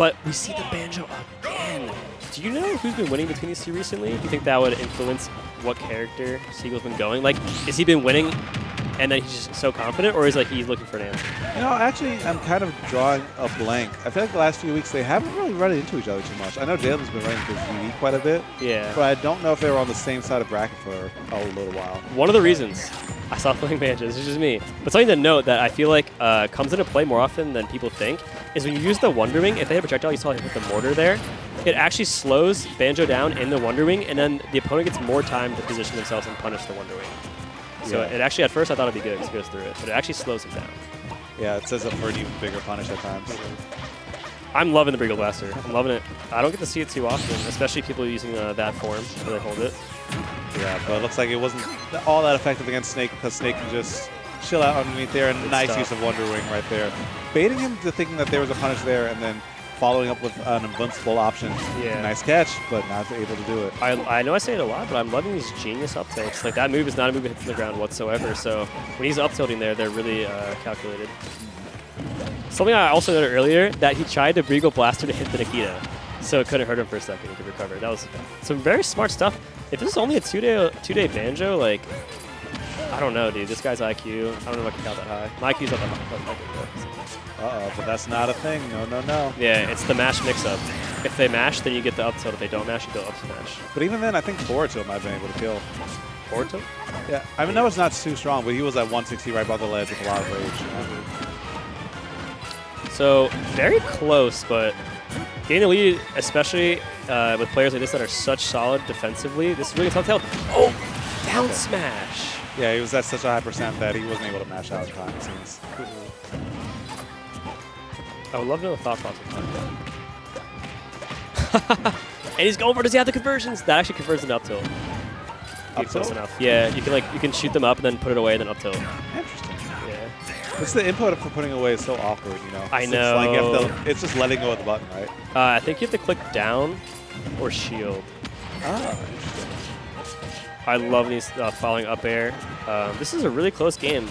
But we see the Banjo again. Do you know who's been winning between these two recently? Do you think that would influence what character Seagull's been going? Like, has he been winning and then he's just so confident, or is like he's looking for an answer? You know, actually, I'm kind of drawing a blank. I feel like the last few weeks they haven't really run into each other too much. I know JLim's been running into VD quite a bit. Yeah. But I don't know if they were on the same side of bracket for a little while. One of the reasons I stopped playing Banjo, this is just me, but something to note that I feel like comes into play more often than people think is when you use the Wonder Wing, if they have a projectile, you saw it hit the mortar there, it actually slows Banjo down in the Wonder Wing, and then the opponent gets more time to position themselves and punish the Wonder Wing. So it actually, at first, I thought it'd be good because it goes through it, but it actually slows him down. Yeah, it sets up for an even bigger punish at times. I'm loving the Breagle Blaster. I'm loving it. I don't get to see it too often, especially people using that form where they hold it. Yeah, but it looks like it wasn't all that effective against Snake because Snake can just chill out underneath there, and nice use of Wonder Wing right there. Baiting him to thinking that there was a punish there and then following up with an invincible option. Yeah. Nice catch, but not able to do it. I know I say it a lot, but I'm loving these genius up tilts. Like, that move is not a move that hits the ground whatsoever, so when he's up tilting there, they're really calculated. Something I also noted earlier, that he tried to Breagle Blaster to hit the Nikita, so it couldn't hurt him for a second. He could recover. That was some very smart stuff. If this is only a two-day Banjo, like, I don't know, dude. This guy's IQ, I don't know if I can count that high. My IQ's not that high. Uh-oh, but that's not a thing. No, no, no. Yeah, it's the mash mix-up. If they mash, then you get the up tilt. If they don't mash, you go up smash. But even then, I think forward tilt might have been able to kill. Forward tilt? Yeah, I mean, that was not too strong, but he was at 160 right above the ledge with a lot of rage. So, very close, but getting the lead, especially with players like this that are such solid defensively, this is really tough to tell. Oh, down smash. Yeah, he was at such a high percent that he wasn't able to mash out in time, it seems. I would love to know the thought process behind that. And he's going for does he have the conversions? That actually converts an up tilt. Up close tilt? enough. Yeah, you can shoot them up and then put it away and then up tilt. Interesting. Yeah. What's the input for putting away is so awkward, you know? I It's know. like you have to, it's just letting go of the button, right? I think you have to click down or shield. Ah, interesting. I love these following up air. This is a really close game.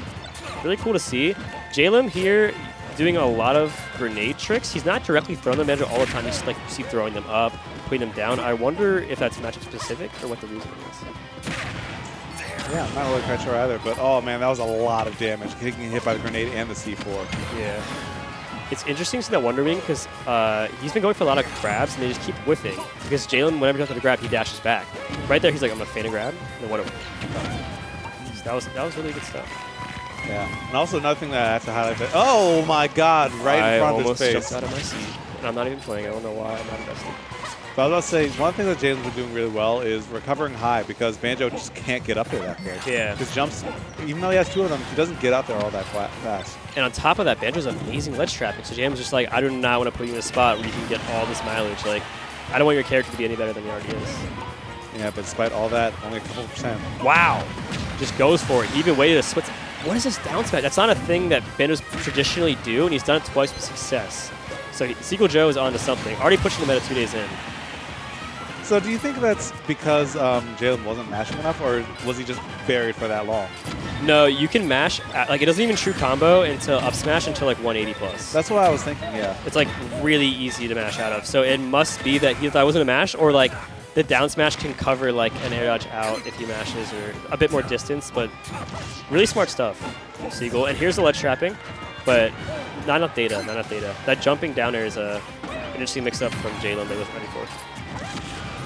Really cool to see. JLim here doing a lot of grenade tricks. He's not directly throwing them at all the time. He's just like you see throwing them up, putting them down. I wonder if that's matchup specific or what the reason is. Yeah, I'm not really quite sure either, but oh man, that was a lot of damage. Getting hit by the grenade and the C4. Yeah. It's interesting to see that Wonder Wing because he's been going for a lot of grabs and they just keep whiffing. Because JLim, whenever he does the grab, he dashes back. Right there, he's like, I'm going to feint a grab. And then Wonder Wing. So that was really good stuff. Yeah. And also another thing that I have to highlight, that, oh my god, right in front of his face. I almost jumped out of my seat. And I'm not even playing. I don't know why I'm not invested. But I was about to say, one thing that JLim's been doing really well is recovering high because Banjo just can't get up there that quick. Yeah. His jumps, even though he has two of them, he doesn't get up there all that fast. And on top of that, Banjo's amazing ledge trapping. So JLim's just like, I do not want to put you in a spot where you can get all this mileage. Like, I don't want your character to be any better than he already is. Yeah, but despite all that, only a couple percent. Wow. Just goes for it. He even waited a split. What is this down smash? That's not a thing that Banjos traditionally do, and he's done it twice with success. So Seagull Joe is onto something. Already pushing the meta 2 days in. So do you think that's because JLim wasn't mashing enough, or was he just buried for that long? No, you can mash. Like, it doesn't even true combo until up smash until like 180 plus. That's what I was thinking, yeah. It's like really easy to mash out of. So it must be that he thought it wasn't a mash, or like the down smash can cover like an air dodge out if he mashes, or a bit more distance. But really smart stuff from Seagull. And here's the ledge trapping, but not enough data. Not enough data. That jumping down air is an interesting mix-up from JLim that he wasn't ready for.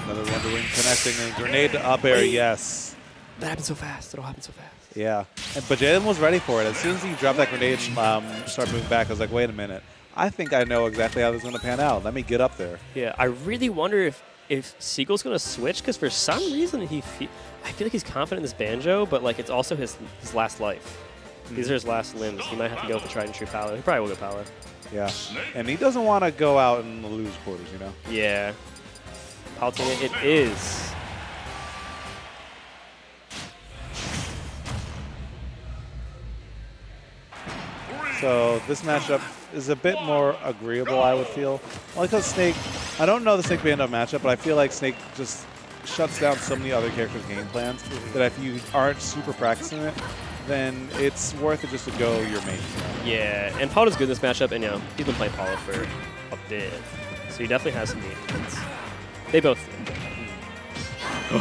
Another Wonder Wing connecting and grenade to up air, yes. That happened so fast. It all happened so fast. Yeah, but JLim was ready for it. As soon as he dropped that grenade and started moving back, I was like, wait a minute. I think I know exactly how this is going to pan out. Let me get up there. Yeah, I really wonder if Seagull's going to switch, because for some reason I feel like he's confident in this Banjo, but like it's also his last life. These are his last limbs. He might have to go for tried and true power. He probably will go power. Yeah, and he doesn't want to go out and lose quarters, you know? Yeah. Palutena it is. So this matchup is a bit more agreeable, I would feel. Only because Snake, I don't know the Snake Banjo matchup, but I feel like Snake just shuts down so many other characters' game plans that if you aren't super practicing it, then it's worth it just to go your main. Yeah, and Paula's good in this matchup, and you know, he's been playing Paula for a bit. So he definitely has some maintenance. They both do.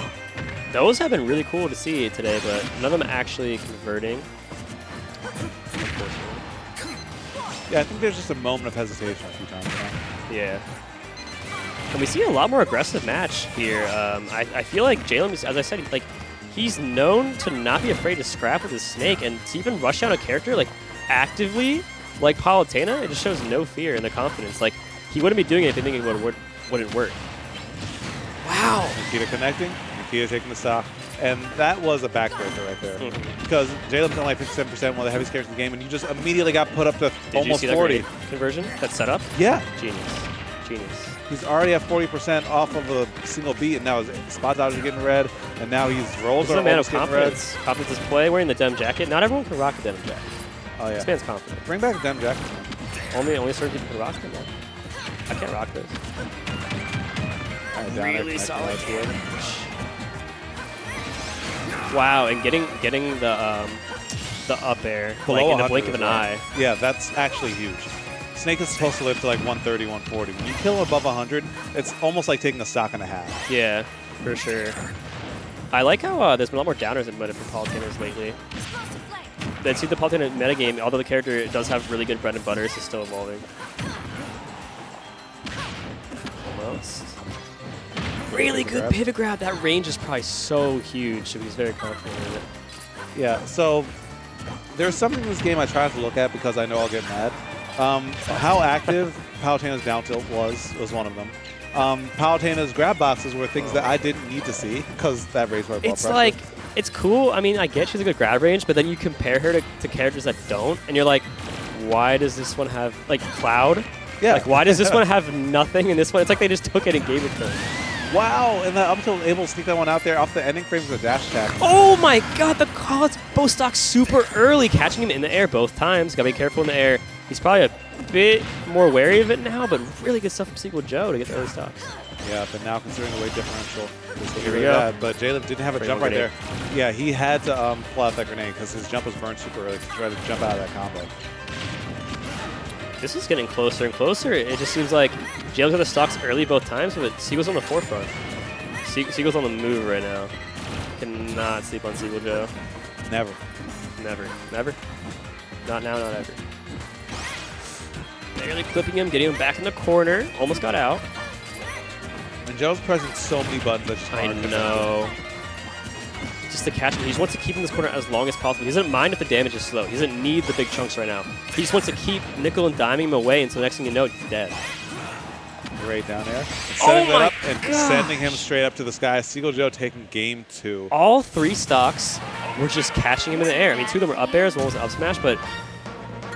Those have been really cool to see today, but none of them actually converting. Yeah, I think there's just a moment of hesitation a few times. Yeah. And we see a lot more aggressive match here. I feel like JLim, as I said, like he's known to not be afraid to scrap with his Snake, and to even rush down a character like actively, like Palutena, it just shows no fear and the confidence. Like he wouldn't be doing it if he thinking it wouldn't work. Wow. Nikita connecting, Nikita taking the stock. And that was a backbreaker right there. Because JLim's only like 57%, one of the heaviest characters in the game, and you just immediately got put up to almost 40. That conversion? That setup? Yeah. Genius. Genius. He's already at 40% off of a single beat, and now his spot dodges are getting red, and now his rolls are almost getting red. Confidence is play, wearing the denim jacket. Not everyone can rock a denim jacket. Oh, yeah. This man's confident. Bring back the denim jacket. Only certain people can rock them, man. I can't rock this. Really solid damage. Wow, and getting the up air like in the blink of an eye. Yeah, that's actually huge. Snake is supposed to live to like 130, 140. When you kill him above 100, it's almost like taking a stock and a half. Yeah, for sure. I like how there's been a lot more downers in meta for Palutenas lately. Let's see the Palutena metagame, although the character does have really good bread and butter, it's still evolving. Almost. Really good pivot grab. That range is probably so huge, so he's very confident in it. Yeah, so there's something in this game I try to look at because I know I'll get mad. How active Palutena's down tilt was one of them. Palutena's grab boxes were things that I didn't need to see because that raised my blood pressure. It's like, it's cool. I mean, I get she's a good grab range, but then you compare her to characters that don't, and you're like, why does this one have, like, Cloud? Yeah. Like, why does this one have nothing and this one? It's like they just took it and gave it to him. Wow, and that up until able to sneak that one out there off the ending frames with a dash attack. Oh my god, the call is both stocks super early, catching him in the air both times. Gotta be careful in the air. He's probably a bit more wary of it now, but really good stuff from Seagull Joe to get the early stocks. Yeah, but now considering the weight differential, here we go. But JLim didn't have a jump right there. Yeah, he had to pull out that grenade because his jump was burned super early to try to jump out of that combo. This is getting closer and closer. It just seems like JLim got the stocks early both times, but Seagull's on the forefront. Seagull's on the move right now. Cannot sleep on Seagull Joe. Never. Never. Never? Not now, not ever. Barely clipping him, getting him back in the corner. Almost got out. And Joe's pressing so many buttons that just hard to know. Just to catch him. He just wants to keep him in this corner as long as possible. He doesn't mind if the damage is slow. He doesn't need the big chunks right now. He just wants to keep nickel and diming him away until the next thing you know, he's dead. Right down there. Setting that up and sending him straight up to the sky. Seagull Joe taking game 2. All 3 stocks were just catching him in the air. I mean, 2 of them were up airs, one was up smash, but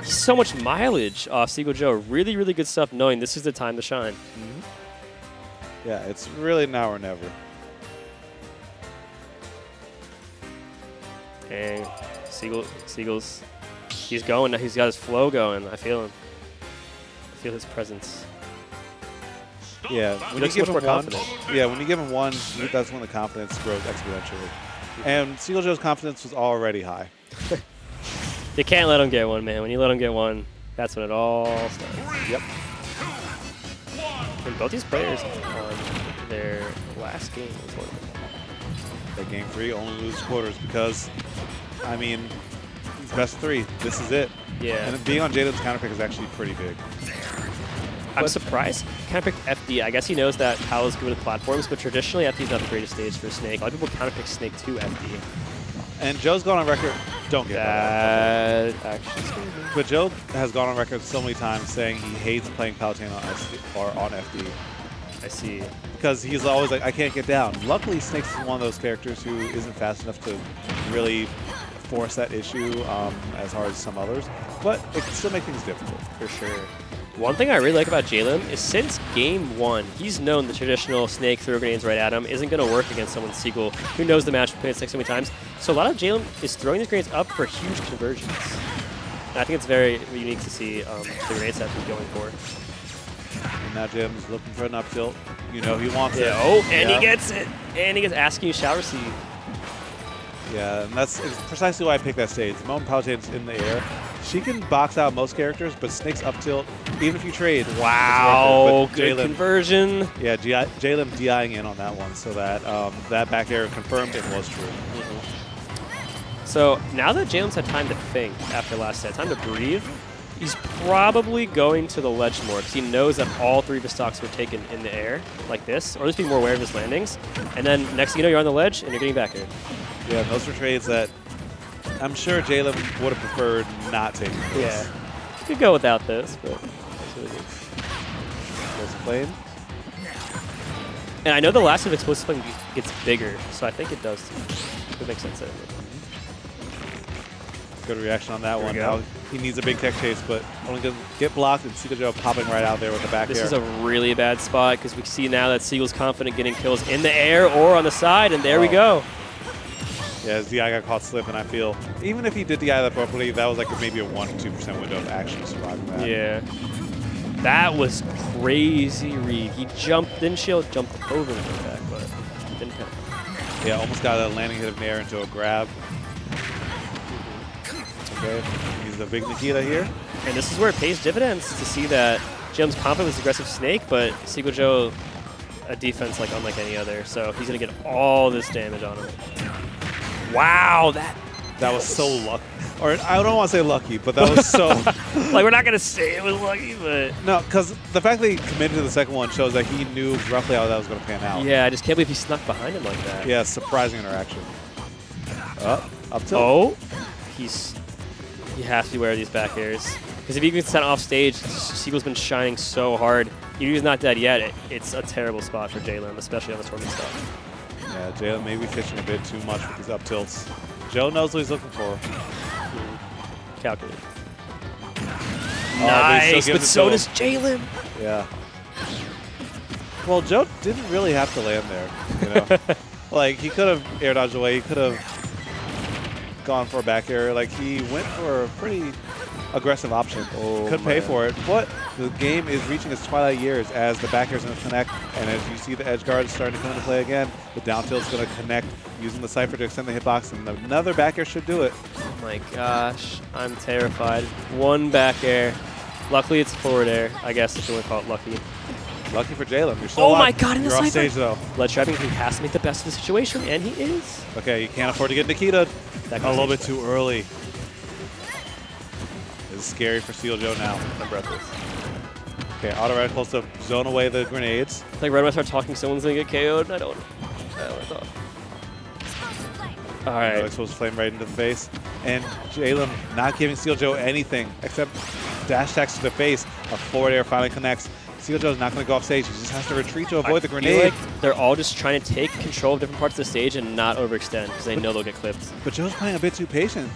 so much mileage off Seagull Joe. Really, really good stuff knowing this is the time to shine. Mm-hmm. Yeah, it's really now or never. And Seagull's, he's going. He's got his flow going. I feel him. I feel his presence. Yeah, when you give him one, when you give him one, that's when the confidence grows exponentially. And Seagull Joe's confidence was already high. You can't let him get one, man. When you let him get one, that's when it all starts. Yep. And both these players on their last game was one of them. That game 3 only lose quarters because, I mean, it's best of 3. This is it. Yeah. And being on JLim's counterpick is actually pretty big. I'm surprised counterpick FD. I guess he knows that Pal is good with platforms, but traditionally FD is not the greatest stage for Snake. A lot of people counterpick Snake to FD. And Joe's gone on record, don't get that. Actually, but Joe has gone on record so many times saying he hates playing Palutena on SD or on FD. I see. Because he's always like, I can't get down. Luckily, Snake's is one of those characters who isn't fast enough to really force that issue as hard as some others. But it can still make things difficult. For sure. One thing I really like about JLim is since game 1, he's known the traditional Snake throw grenades right at him isn't going to work against someone Seagull who knows the match, played it so many times. So a lot of JLim is throwing these grenades up for huge conversions. And I think it's very unique to see the grenade set he's going for. And now JLim's looking for an up tilt. You know he wants it. Oh, and he gets it. And he gets asking you shall receive. Yeah, and that's precisely why I picked that stage. The moment Palutena's in the air, She can box out most characters, but Snake's up tilt, even if you trade. Wow, good conversion. Yeah, JLim DIing in on that one, so that that back air confirmed it was true. So now that JLim's had time to think after last set, time to breathe, he's probably going to the ledge more because he knows that all 3 of his stocks were taken in the air like this, or at least be more aware of his landings. And then next thing you know, you're on the ledge and you're getting back air. Yeah, those were trades that I'm sure JLim would have preferred not taking this. Yeah, you could go without this, but that's really good. Explosive Flame. And I know the last of Explosive Flame gets bigger, so I think it does. It makes sense. Good reaction on that one. Go. Now he needs a big tech chase, but only going to get blocked, and Seagull Joe popping right out there with the back air. This is a really bad spot because we see now that Seagull's confident getting kills in the air or on the side, and there we go. Yeah, his DI got caught slipping, I feel. Even if he did DI that properly, that was like maybe a 1 to 2% window of actually surviving that. Yeah. That was crazy read. He jumped, didn't shield, jumped over the back, but didn't hit. Yeah, almost got a landing hit of Nair into a grab. Okay, he's the big Nikita here. And this is where it pays dividends to see that JLim's confident with his aggressive Snake, but Seagull Joe a defense like unlike any other, so he's going to get all this damage on him. Wow, that was so lucky. Or I don't want to say lucky, but that was so... like, we're not going to say it was lucky, but... No, because the fact that he committed to the second one shows that he knew roughly how that was going to pan out. Yeah, I just can't believe he snuck behind him like that. Yeah, surprising interaction. Up tilt. Oh, he has to be aware of these back airs. Because if he gets sent off stage, Seagull's been shining so hard. He's not dead yet. It's a terrible spot for JLim, especially on the tournament stuff. Yeah, JLim may be fishing a bit too much with these up tilts. Joe knows what he's looking for. Calculated. Oh, nice, but so does JLim. Yeah. Well, Joe didn't really have to land there. You know, like he could have air dodged away. He could have gone for a back air. Like he went for a pretty aggressive option. Oh, could pay for it, but the game is reaching its twilight years as the back air is going to connect, and as you see the edge guard is starting to come into play again, the down tilt is going to connect using the Cypher to extend the hitbox, and another back air should do it. Oh my gosh, I'm terrified. One back air. Luckily, it's forward air, I guess, if you want to call it lucky. Lucky for JLim. You're still my god, in the You're Cypher. off stage, though. Ledge trapping, he has to make the best of the situation, and he is. Okay, you can't afford to get Nikita. A little bit too early. This is scary for Seagull Joe now. I'm breathless. Okay, auto red close to zone away the grenades. It's like right when I start talking, someone's going to get KO'd, and I don't thought. All right. Exposed flame right into the face. And JLim not giving Seagull Joe anything except dash attacks to the face. A forward air finally connects. Seagull Joe's not going to go off stage. He just has to retreat to avoid the grenade. Like they're all just trying to take control of different parts of the stage and not overextend because they know they'll get clipped. But Joe's playing a bit too patient.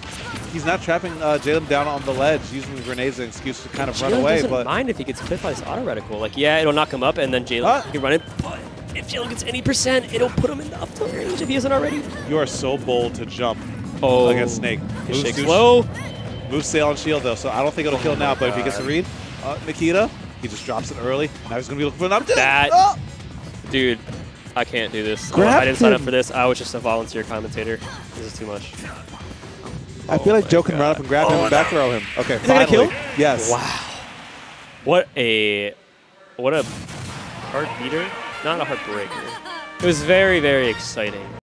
He's not trapping JLim down on the ledge, using the grenades as an excuse to kind of run away. Doesn't mind if he gets clipped by this auto reticle. Like, yeah, it'll knock him up, and then JLim can run it. But if JLim gets any %, it'll put him in the up tilt range if he isn't already. You are so bold to jump against Snake. Shake slow. Moves sail and shield, though, so I don't think it'll kill now. But if he gets the read, Nikita, he just drops it early. Now he's going to be looking for an up tilt. Dude, I can't do this. I didn't sign up for this. I was just a volunteer commentator. This is too much. I feel like Joe can run up and grab him and back throw him. Okay, finally. Kill? Yes. Wow. What a heart beater. Not a heartbreaker. It was very, very exciting.